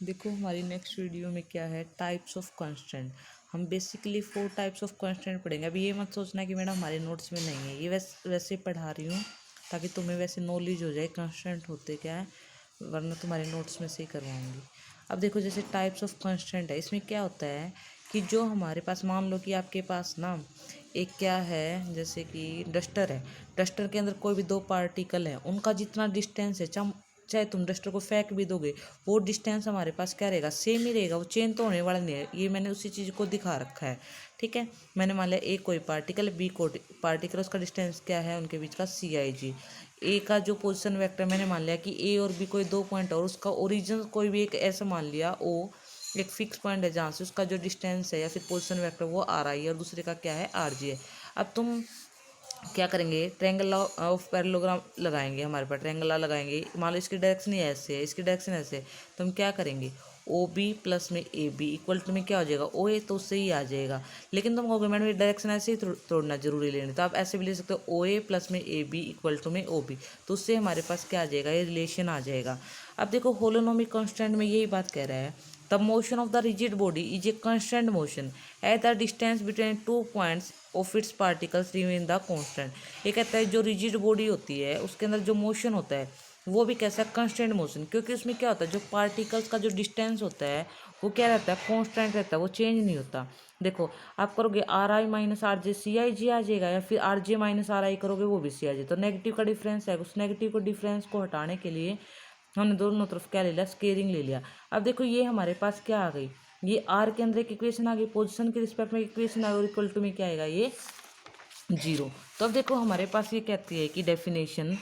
देखो हमारी next video में क्या है, टाइप्स ऑफ कांस्टेंट। हम बेसिकली 4 टाइप्स ऑफ कांस्टेंट पढ़ेंगे। अभी ये मत सोचना कि मैडम हमारे नोट्स में नहीं है, ये वैसे पढ़ा रही हूँ ताकि तुम्हें वैसे नॉलेज हो जाए कांस्टेंट होते क्या है, वरना तुम्हारे नोट्स में से ही करवाऊंगी। अब देखो जैसे टाइप्स ऑफ कांस्टेंट है, इसमें क्या होता है कि जो हमारे पास, मान लो कि आपके पास ना एक क्या है, जैसे कि डस्टर है। डस्टर के अंदर कोई भी दो पार्टिकल है, उनका जितना डिस्टेंस है, चाहे तुम डस्टर को फेंक भी दोगे, वो डिस्टेंस हमारे पास क्या रहेगा, सेम ही रहेगा, वो चेंज तो होने वाला नहीं है। ये मैंने उसी चीज़ को दिखा रखा है, ठीक है। मैंने मान लिया ए कोई पार्टिकल, बी को पार्टिकल, उसका डिस्टेंस क्या है उनके बीच का, CIG। ए का जो पोजिशन वेक्टर मैंने मान लिया कि ए और बी कोई दो पॉइंट, और उसका ओरिजिन कोई भी एक ऐसा मान लिया ओ, एक फिक्स पॉइंट है जहाँ से उसका जो डिस्टेंस है या फिर पोजिशन वेक्टर वो RI है, और दूसरे का क्या है, RG है। अब तुम क्या करेंगे, ट्रायंगल ऑफ पैरेललोग्राम लगाएंगे, हमारे पास ट्रायंगल लगाएंगे। मान लो इसकी डायरेक्शन ही ऐसे है, इसकी डायरेक्शन ऐसे है, तो हम क्या करेंगे, OB प्लस में AB इक्वल टू में क्या हो जाएगा, OA, तो उससे ही आ जाएगा। लेकिन तुम कहोगे मैडम ये डायरेक्शन ऐसे ही तोड़ना जरूरी लेनी, तो आप ऐसे भी ले सकते हो, OA प्लस में AB इक्वल टू में OB, तो उससे हमारे पास क्या आ जाएगा, ये रिलेशन आ जाएगा। अब देखो होलोनोमिक कांस्टेंट में यही बात कह रहा है, the motion of the rigid body is a constant motion at the distance between 2 points of its particles remain the constant. ये कहता है जो रिजिड बॉडी होती है उसके अंदर जो मोशन होता है वो भी कैसा है, कांस्टेंट मोशन, क्योंकि उसमें क्या होता है, जो पार्टिकल्स का जो डिस्टेंस होता है वो क्या रहता है, कांस्टेंट रहता है, वो चेंज नहीं होता। देखो आप करोगे RI माइनस RJ CIG आ जाएगा, या फिर RJ माइनस RI करोगे वो भी CIG। तो नेगेटिव का डिफरेंस है, उस नेगेटिव को डिफरेंस को हटाने के लिए हमने दोनों तरफ क्या ले लिया, स्केयरिंग ले लिया। अब देखो ये हमारे पास क्या आ गई, ये R के अंदर एक इक्वेशन आ गई, पोजिशन के रिस्पेक्ट में इक्वेशन आ गई, और इक्वल टू में क्या आएगा, ये 0। तो अब देखो हमारे पास ये कहती है कि डेफिनेशन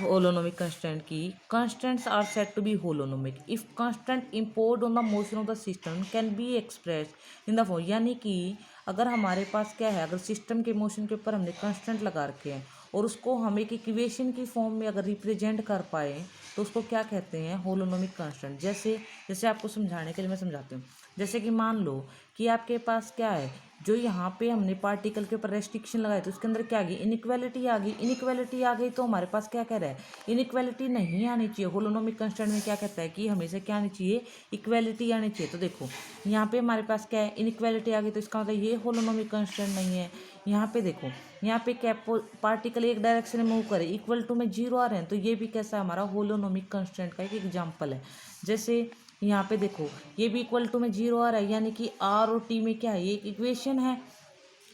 होलोनोमिक कांस्टेंट की, constants are said to be holonomic if constant imposed on the motion of the system can be expressed in the form. यानी कि अगर हमारे पास क्या है, अगर सिस्टम के मोशन के ऊपर हमने कांस्टेंट लगा रखे हैं और उसको हम एक इक्वेशन की फॉर्म में अगर रिप्रेजेंट कर पाए, तो उसको क्या कहते हैं, होलोनोमिक कांस्टेंट। जैसे जैसे आपको समझाने के लिए मैं समझाती हूँ। जैसे कि मान लो कि आपके पास क्या है, जो यहाँ पे हमने पार्टिकल के ऊपर रेस्ट्रिक्शन लगाई, तो उसके अंदर क्या आ गई, इनइक्वालिटी आ गई। इनइक्वालिटी आ गई तो हमारे पास क्या कह रहा है, इनइक्वालिटी नहीं आनी चाहिए। होलोनोमिक कांस्टेंट में क्या कहता है कि हमेशा क्या आनी चाहिए, इक्वालिटी आनी चाहिए। तो देखो यहाँ पे हमारे पास क्या है, इनइक्वालिटी आ गई, तो इसका मतलब ये होलोनोमिक कांस्टेंट नहीं है। यहाँ पे देखो, यहाँ पे क्या पार्टिकल एक डायरेक्शन में मूव करे, इक्वल टू में 0 आ रहे हैं, तो ये भी कैसा हमारा होलोनोमिक कांस्टेंट का एक एग्जाम्पल है। जैसे यहाँ पे देखो ये भी इक्वल टू में 0 आ रहा है, यानी कि R और T में क्या है, ये एक इक्वेशन है,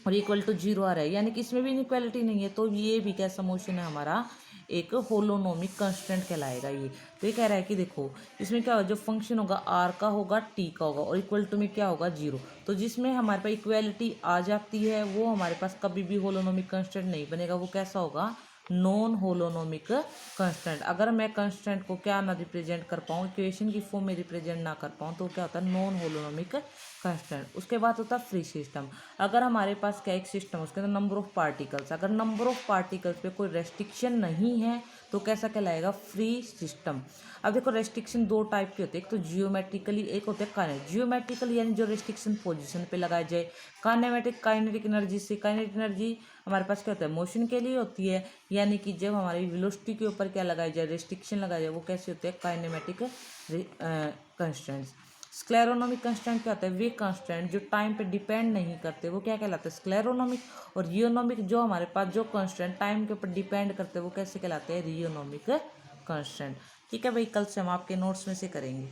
और इक्वल टू 0 आ रहा है, यानी कि इसमें भी इनइक्वालिटी नहीं है, तो ये भी कैसा मोशन है हमारा, एक होलोनोमिक कांस्टेंट कहलाएगा ये। तो ये कह रहा है कि देखो इसमें क्या होगा, जो फंक्शन होगा R का होगा, T का होगा, और इक्वल टू में क्या होगा, 0। तो जिसमें हमारे पास इक्वालिटी आ जाती है वो हमारे पास कभी भी होलोनोमिक कांस्टेंट नहीं बनेगा, वो कैसा होगा, नॉन होलोनोमिक कांस्टेंट। अगर मैं कांस्टेंट को क्या ना रिप्रेजेंट कर पाऊँ, इक्वेशन की फॉर्म में रिप्रेजेंट ना कर पाऊँ, तो क्या होता है, नॉन होलोनोमिक कांस्टेंट। उसके बाद होता है फ्री सिस्टम। अगर हमारे पास क्या एक सिस्टम, उसके अंदर नंबर ऑफ पार्टिकल्स, अगर नंबर ऑफ पार्टिकल्स पे कोई रेस्ट्रिक्शन नहीं है तो कैसा कहलाएगा, फ्री सिस्टम। अब देखो रेस्ट्रिक्शन दो टाइप के होते हैं, एक तो जियोमेट्रिकली, एक होते हैं काइनेटिक। जियोमेट्रिकल यानी जो रेस्ट्रिक्शन पोजीशन पे लगाए जाए, काइनेमेटिक काइनेटिक एनर्जी से। काइनेटिक एनर्जी हमारे पास क्या होता है, मोशन के लिए होती है, यानी कि जब हमारी वेलोसिटी के ऊपर क्या लगाई जाए, रेस्ट्रिक्शन लगाई जाए, वो कैसे होते हैं, काइनेमेटिक कंस्ट्रेंट्स। स्क्लेरोनोमिक कंस्टेंट क्या होता है, वे कंस्टेंट जो टाइम पे डिपेंड नहीं करते, वो क्या कहलाते हैं, स्क्लेरोनोमिक। और रियोनोमिक जो हमारे पास जो कंस्टेंट टाइम के ऊपर डिपेंड करते हैं, वो कैसे कहलाते हैं, रियोनोमिक कंस्टेंट। ठीक है भाई, कल से हम आपके नोट्स में से करेंगे।